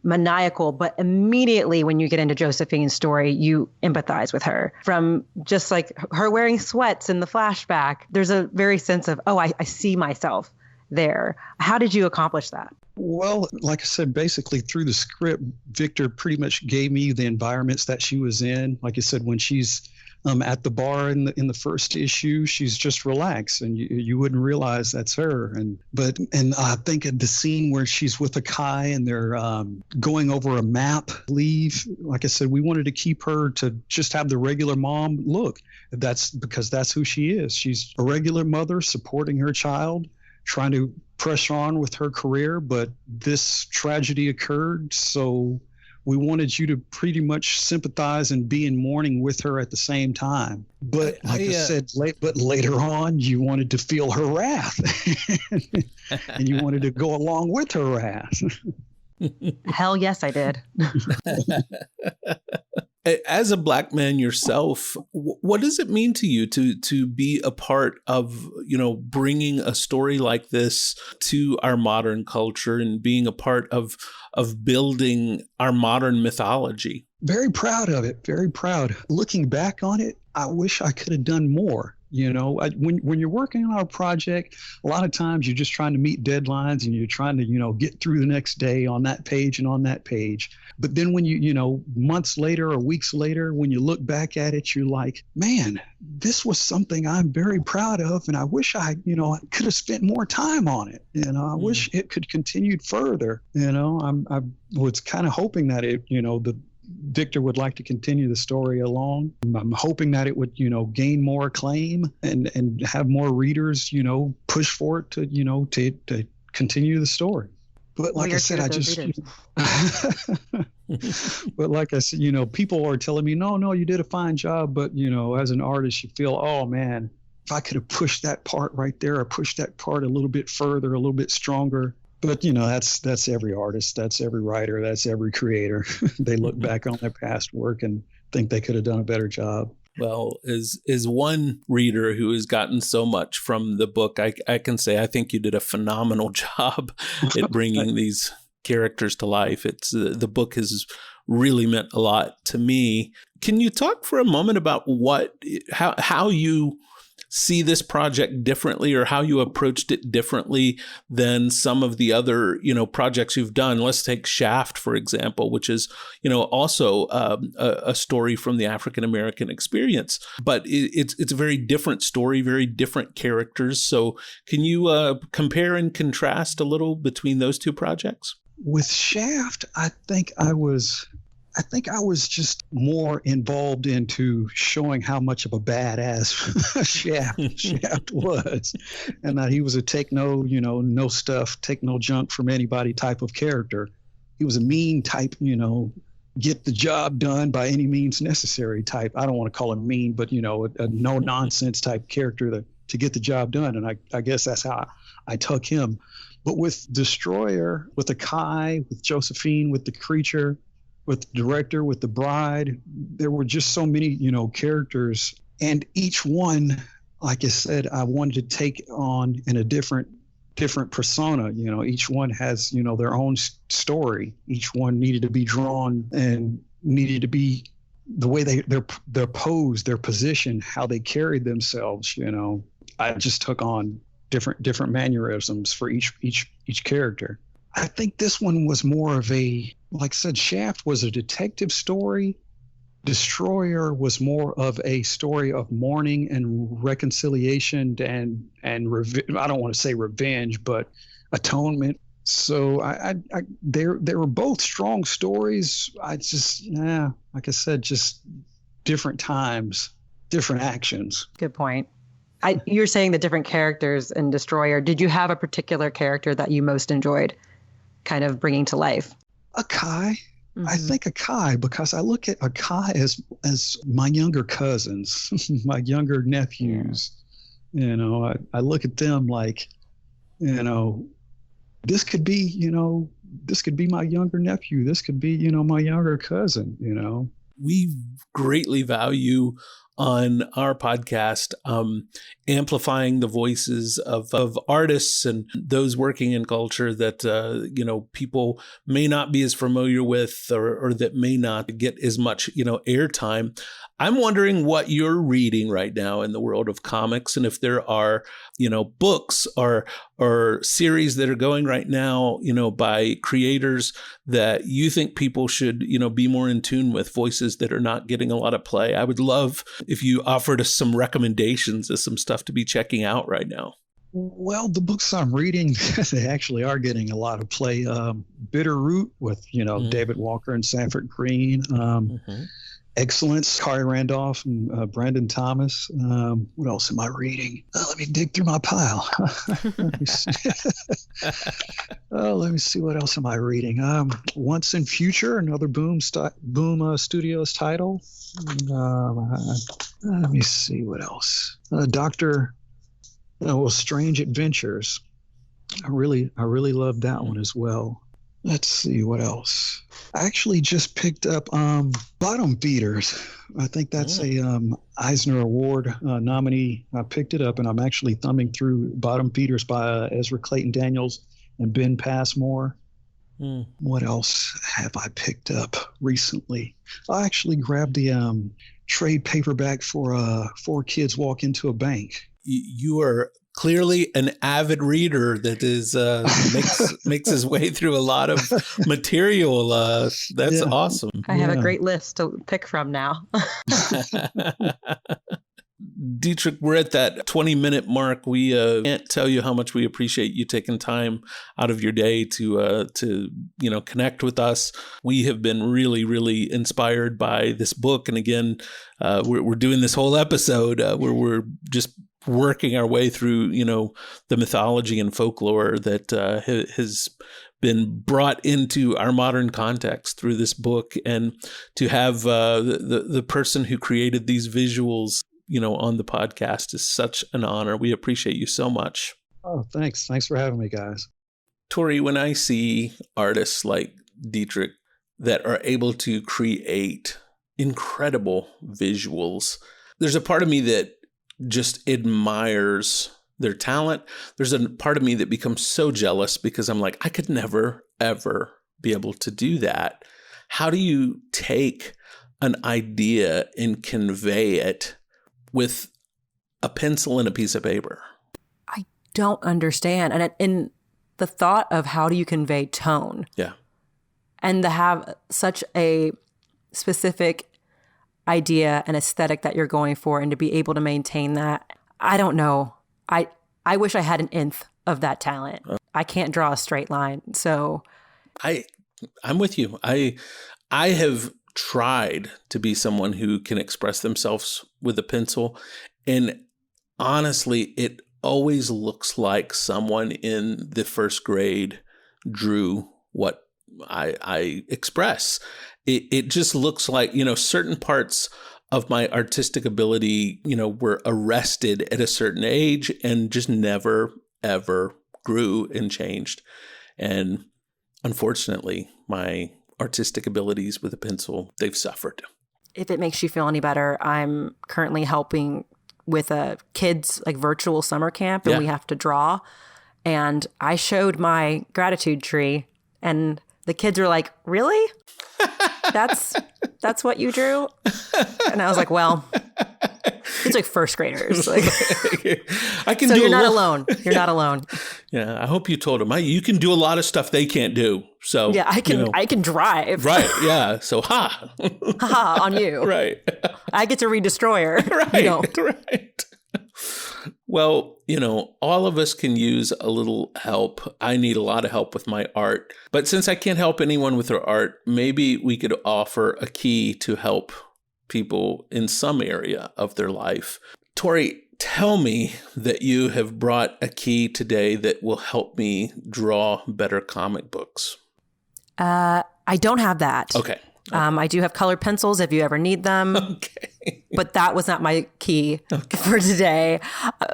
maniacal, but immediately when you get into Josephine's story, you empathize with her. From just like her wearing sweats in the flashback, there's a very sense of, I see myself there. How did you accomplish that? Well, like I said, basically through the script, Victor pretty much gave me the environments that she was in. Like I said, when she's at the bar in the first issue, she's just relaxed, and you wouldn't realize that's her. And I think of the scene where she's with Akai and they're going over a map. Like I said, we wanted to keep her to just have the regular mom look. That's because that's who she is. She's a regular mother supporting her child, trying to press on with her career, but this tragedy occurred, so we wanted you to pretty much sympathize and be in mourning with her at the same time. But like I said, but later on, you wanted to feel her wrath, and you wanted to go along with her wrath. Hell yes, I did. As a Black man yourself, what does it mean to you to be a part of, bringing a story like this to our modern culture and being a part of building our modern mythology? Very proud of it. Very proud. Looking back on it, I wish I could have done more. When you're working on a project, a lot of times you're just trying to meet deadlines and you're trying to, get through the next day on that page and on that page. But then when you months later or weeks later, when you look back at it, you're like, man, this was something I'm very proud of. And I wish I could have spent more time on it. I wish it could continue further. I was kind of hoping that Victor would like to continue the story along. I'm hoping that it would, gain more acclaim and have more readers, push for it to continue the story. But like I said, but like I said, people are telling me, no, you did a fine job. But, as an artist, you feel, oh man, if I could have pushed that part right there or pushed that part a little bit further, a little bit stronger. But, that's every artist, that's every writer, that's every creator. They look back on their past work and think they could have done a better job. Well, as one reader who has gotten so much from the book, I can say I think you did a phenomenal job at bringing these characters to life. It's the book has really meant a lot to me. Can you talk for a moment about how you see this project differently, or how you approached it differently than some of the other, projects you've done? Let's take Shaft, for example, which is, also a story from the African-American experience, but it's a very different story, very different characters. So can you compare and contrast a little between those two projects? With Shaft, I think I was just more involved into showing how much of a badass Shaft was, and that he was a take no stuff, take no junk from anybody type of character. He was a mean type, get the job done by any means necessary type. I don't want to call him mean, but a no nonsense type character to get the job done. And I guess that's how I took him. But with Destroyer, with Akai, with Josephine, with the Creature, with the Director, with the Bride, there were just so many, characters. And each one, like I said, I wanted to take on in a different persona. Each one has, their own story. Each one needed to be drawn and needed to be the way their pose, their position, how they carried themselves. I just took on different mannerisms for each character. I think this one was more of a, like I said, Shaft was a detective story. Destroyer was more of a story of mourning and reconciliation and I don't want to say revenge, but atonement. So they were both strong stories. I just, like I said, just different times, different actions. Good point. You're saying the different characters in Destroyer. Did you have a particular character that you most enjoyed kind of bringing to life? Akai. Mm-hmm. I think Akai, because I look at Akai as my younger cousins, my younger nephews. Yeah. I look at them like, this could be my younger nephew. This could be, my younger cousin, We greatly value on our podcast, amplifying the voices of artists and those working in culture that, people may not be as familiar with or that may not get as much, airtime. I'm wondering what you're reading right now in the world of comics, and if there are, books or series that are going right now, by creators that you think people should, be more in tune with, voices that are not getting a lot of play. I would love if you offered us some recommendations of some stuff to be checking out right now. Well, the books I'm reading, they actually are getting a lot of play. Bitterroot with, David Walker and Sanford Green. Excellence, Kari Randolph and Brandon Thomas. What else am I reading? Let me dig through my pile. Let me see. What else am I reading? Once and Future, another Boom Studios title. Let me see what else. Strange Adventures. I really loved that one as well. Let's see what else. I actually just picked up Bottom Feeders. I think that's a Eisner Award nominee. I picked it up, and I'm actually thumbing through Bottom Feeders by Ezra Clayton Daniels and Ben Passmore. What else have I picked up recently? I actually grabbed the trade paperback for Four Kids Walk Into a Bank. You are clearly an avid reader that is makes his way through a lot of material. That's awesome. I have a great list to pick from now. Dietrich, we're at that 20-minute mark. We can't tell you how much we appreciate you taking time out of your day to connect with us. We have been really, really inspired by this book. And again, we're doing this whole episode where we're just working our way through, the mythology and folklore that has been brought into our modern context through this book. And to have the person who created these visuals, on the podcast is such an honor. We appreciate you so much. Oh, thanks. Thanks for having me, guys. Torri, when I see artists like Dietrich that are able to create incredible visuals, there's a part of me that just admires their talent. There's a part of me that becomes so jealous because I'm like, I could never, ever be able to do that. How do you take an idea and convey it with a pencil and a piece of paper? I don't understand. And in the thought of how do you convey tone? Yeah. And to have such a specific idea and aesthetic that you're going for and to be able to maintain that, I don't know. I wish I had an nth of that talent. I can't draw a straight line. So I'm with you. I have tried to be someone who can express themselves with a pencil, and honestly, it always looks like someone in the first grade drew what I express. It just looks like, certain parts of my artistic ability, were arrested at a certain age and just never, ever grew and changed. And unfortunately, my artistic abilities with a pencil, they've suffered. If it makes you feel any better, I'm currently helping with a kids virtual summer camp, and we have to draw. And I showed my gratitude tree, and the kids were like, "Really? That's what you drew?" And I was like, "Well, it's like first graders." I can so do. You're not alone. You're not alone. Yeah, I hope you told them you can do a lot of stuff they can't do. So yeah, I can. I can drive. Right. Yeah. So ha on you. Right. I get to read Destroyer. Right. Right. Well, all of us can use a little help. I need a lot of help with my art. But since I can't help anyone with their art, maybe we could offer a key to help people in some area of their life. Torri, tell me that you have brought a key today that will help me draw better comic books. I don't have that. Okay. I do have colored pencils if you ever need them. Okay. But that was not my key for today.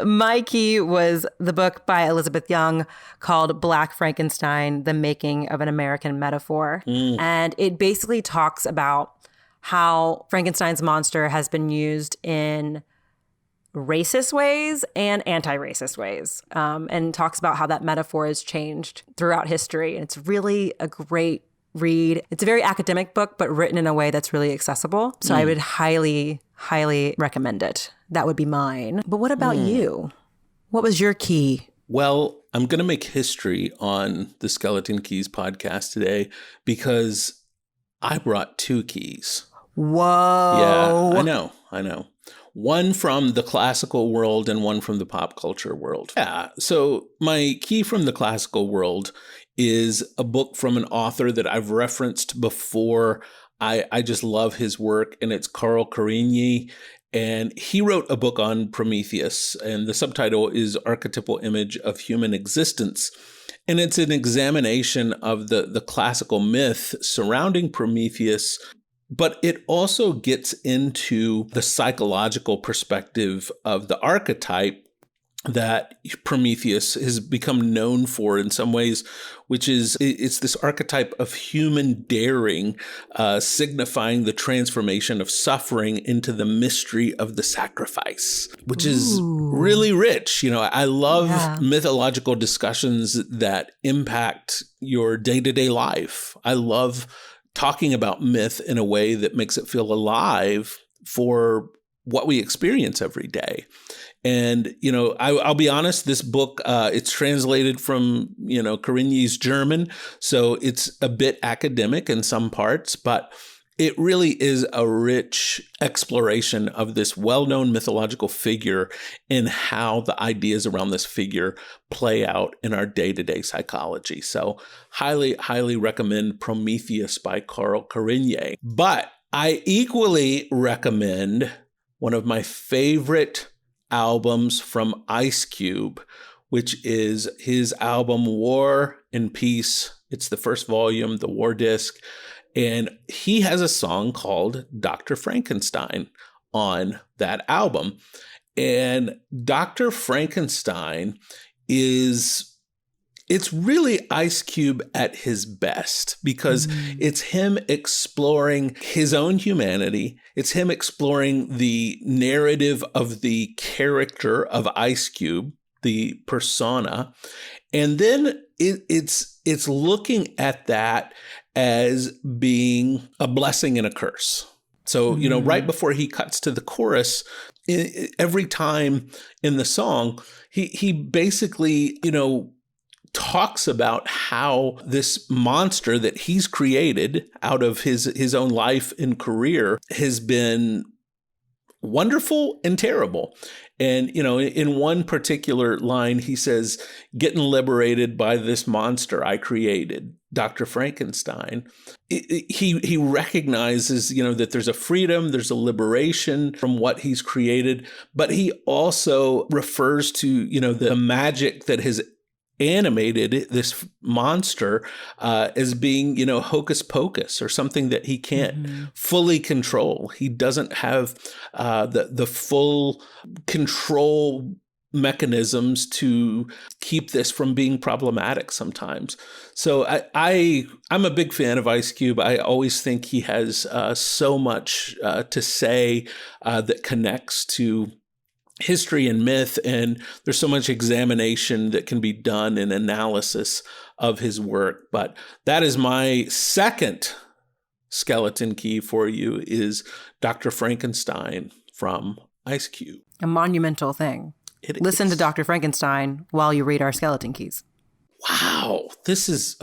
My key was the book by Elizabeth Young called Black Frankenstein, The Making of an American Metaphor. And it basically talks about how Frankenstein's monster has been used in racist ways and anti-racist ways, and talks about how that metaphor has changed throughout history. And it's really a great read. It's a very academic book, but written in a way that's really accessible. So I would highly, highly recommend it. That would be mine. But what about you? What was your key? Well, I'm going to make history on the Skeleton Keys podcast today because I brought 2 keys. Whoa. Yeah, I know. One from the classical world and one from the pop culture world. Yeah, so my key from the classical world is a book from an author that I've referenced before. I just love his work, and it's Carl Carigny. And he wrote a book on Prometheus, and the subtitle is Archetypal Image of Human Existence. And it's an examination of the classical myth surrounding Prometheus, but it also gets into the psychological perspective of the archetype that Prometheus has become known for in some ways, which is it's this archetype of human daring, signifying the transformation of suffering into the mystery of the sacrifice, which is really rich. You know, I love mythological discussions that impact your day-to-day life. I love talking about myth in a way that makes it feel alive for what we experience every day. And, you know, I'll be honest, this book, it's translated from, you know, Carigny's German. So it's a bit academic in some parts, but it really is a rich exploration of this well-known mythological figure and how the ideas around this figure play out in our day-to-day psychology. So highly, highly recommend Prometheus by Carl Carigny. But I equally recommend one of my favorite albums from Ice Cube, which is his album War and Peace. It's the first volume, the War disc. And he has a song called Dr. Frankenstein on that album. And Dr. Frankenstein it's really Ice Cube at his best because it's him exploring his own humanity. It's him exploring the narrative of the character of Ice Cube, the persona. And then it's looking at that as being a blessing and a curse. So, you know, right before he cuts to the chorus, every time in the song, he basically, you know, talks about how this monster that he's created out of his own life and career has been wonderful and terrible. And, you know, in one particular line, he says, getting liberated by this monster I created, Dr. Frankenstein. He recognizes, you know, that there's a freedom, there's a liberation from what he's created, but he also refers to, you know, the magic that has animated this monster as being, you know, hocus pocus or something that he can't fully control. He doesn't have the full control mechanisms to keep this from being problematic sometimes. So I'm a big fan of Ice Cube. I always think he has so much to say that connects to history and myth, and there's so much examination that can be done in analysis of his work. But that is my second skeleton key for you is Dr. Frankenstein from Ice Cube. A monumental thing. Listen to Dr. Frankenstein while you read our skeleton keys. Wow. This is,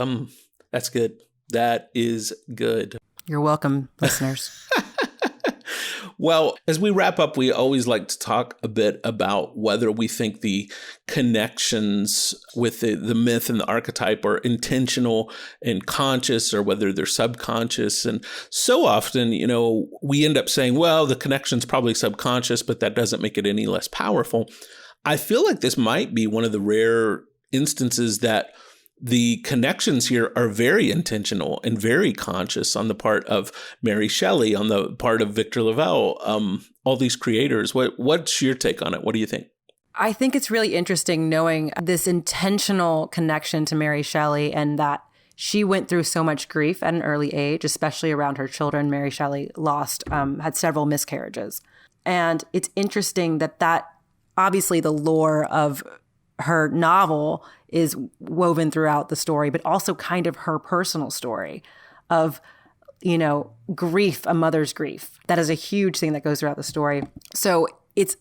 that's good. That is good. You're welcome, listeners. Well, as we wrap up, we always like to talk a bit about whether we think the connections with the myth and the archetype are intentional and conscious or whether they're subconscious. And so often, you know, we end up saying, well, the connection's probably subconscious, but that doesn't make it any less powerful. I feel like this might be one of the rare instances that the connections here are very intentional and very conscious on the part of Mary Shelley, on the part of Victor Lavelle, all these creators. What's your take on it? What do you think? I think it's really interesting knowing this intentional connection to Mary Shelley and that she went through so much grief at an early age, especially around her children. Mary Shelley had several miscarriages. And it's interesting that obviously the lore of her novel is woven throughout the story, but also kind of her personal story of grief, a mother's grief. That is a huge thing that goes throughout the story. So it's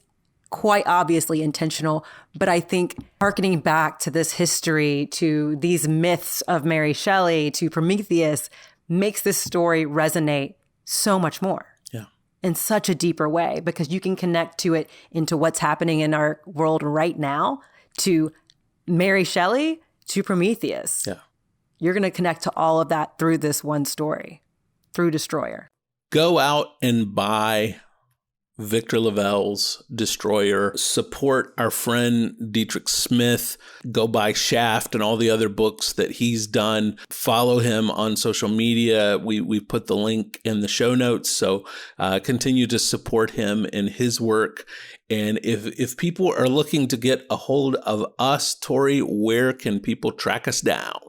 quite obviously intentional, but I think harkening back to this history, to these myths of Mary Shelley, to Prometheus, makes this story resonate so much more. Yeah. In such a deeper way, because you can connect to it into what's happening in our world right now, to Mary Shelley, to Prometheus. Yeah. You're going to connect to all of that through this one story, through Destroyer. Go out and buy Victor Lavelle's Destroyer. Support our friend Dietrich Smith. Go buy Shaft and all the other books that he's done. Follow him on social media. We put the link in the show notes. So continue to support him in his work. And if people are looking to get a hold of us, Torri, where can people track us down?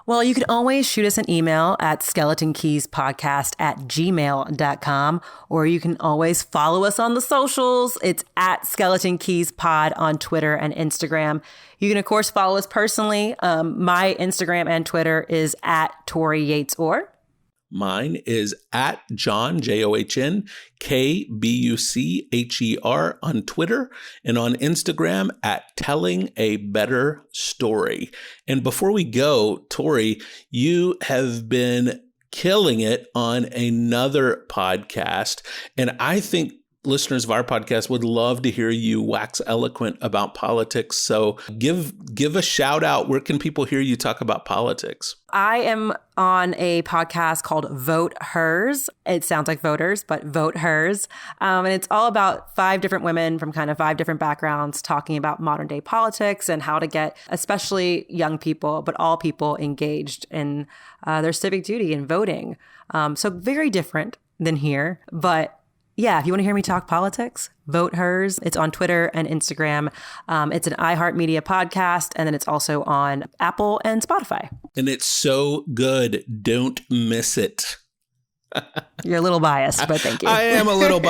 Well, you can always shoot us an email at skeletonkeyspodcast@gmail.com, or you can always follow us on the socials. It's at Skeleton Keys Pod on Twitter and Instagram. You can, of course, follow us personally. My Instagram and Twitter is at Torri Yates Orr. Mine is at John, John KBucher on Twitter, and on Instagram at Telling a Better Story. And before we go, Torri, you have been killing it on another podcast, and I think listeners of our podcast would love to hear you wax eloquent about politics. So give a shout out. Where can people hear you talk about politics? I am on a podcast called Vote Hers. It sounds like voters, but Vote Hers. And it's all about 5 different women from kind of 5 different backgrounds talking about modern day politics and how to get especially young people, but all people engaged in their civic duty and voting. So very different than here, but yeah, if you want to hear me talk politics, Vote Hers. It's on Twitter and Instagram. It's an iHeartMedia podcast, and then it's also on Apple and Spotify. And it's so good. Don't miss it. You're a little biased, but thank you. I am a little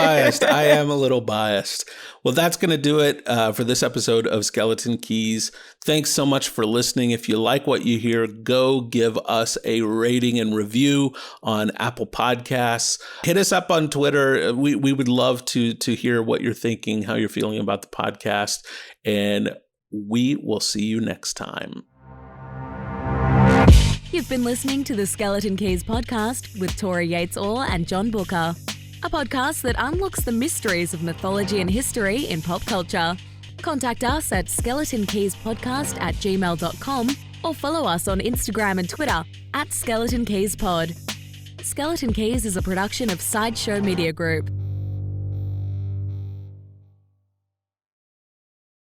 biased. Well, that's going to do it for this episode of Skeleton Keys. Thanks so much for listening. If you like what you hear, go give us a rating and review on Apple Podcasts. Hit us up on Twitter. We would love to hear what you're thinking, how you're feeling about the podcast. And we will see you next time. You've been listening to the Skeleton Keys podcast with Torri Yates Orr and John Booker, a podcast that unlocks the mysteries of mythology and history in pop culture. Contact us at skeletonkeyspodcast@gmail.com or follow us on Instagram and Twitter at Skeleton Keys Pod. Skeleton Keys is a production of Sideshow Media Group.